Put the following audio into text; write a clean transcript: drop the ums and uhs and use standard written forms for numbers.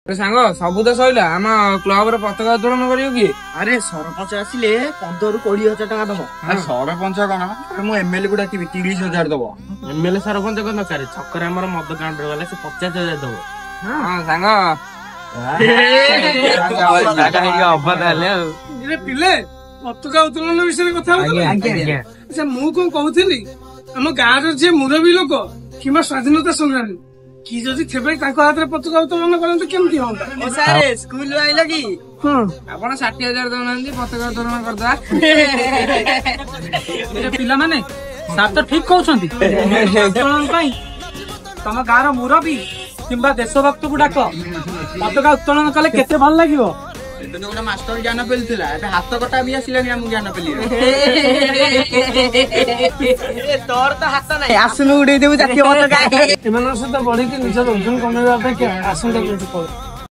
सांग सबू तो सैला आम क्लब रे पताका उत्तोलन करियो कि अरे सरपंच आसिले 15-20 हजार टका दबो। सरपंच कौन मु एमएलए को डाकिबि 30,000 दबो। एमएलए सरपंच को दरकार छकरे हमर मद काउंटर वाला से 50,000 दबो। हां सांग पिले पताका उत्तोलन विषय कथा अच्छा मु को कहउथिली हम गाँव जे मुरबी लोक किमा स्वाधीनता संग्रामी कि जदि थेबे ताको हाथ रे पताका उत्तोलन करन केमति होंदा। ओ सारे स्कूल आइला कि आपण 60,000 दउनांदी पताका उत्तोलन करदा। ए पिला माने सार तो ठीक कहउछंती उत्तोलन पई तम गाँव रो मुरबी किंबा देशभक्त को डाक पताका उत्तोलन कले केते भल लागिवो। गोटे मास्टर ज्ञान पेलुला हाथ कटा भी आसिलानी हम ज्ञान पेली तोर तो हाथ नहीं आसनु उड़े देबु जातीय पताका एमनर सहित बढ़ी निज ओजन कमेवा अपेक्षा आसन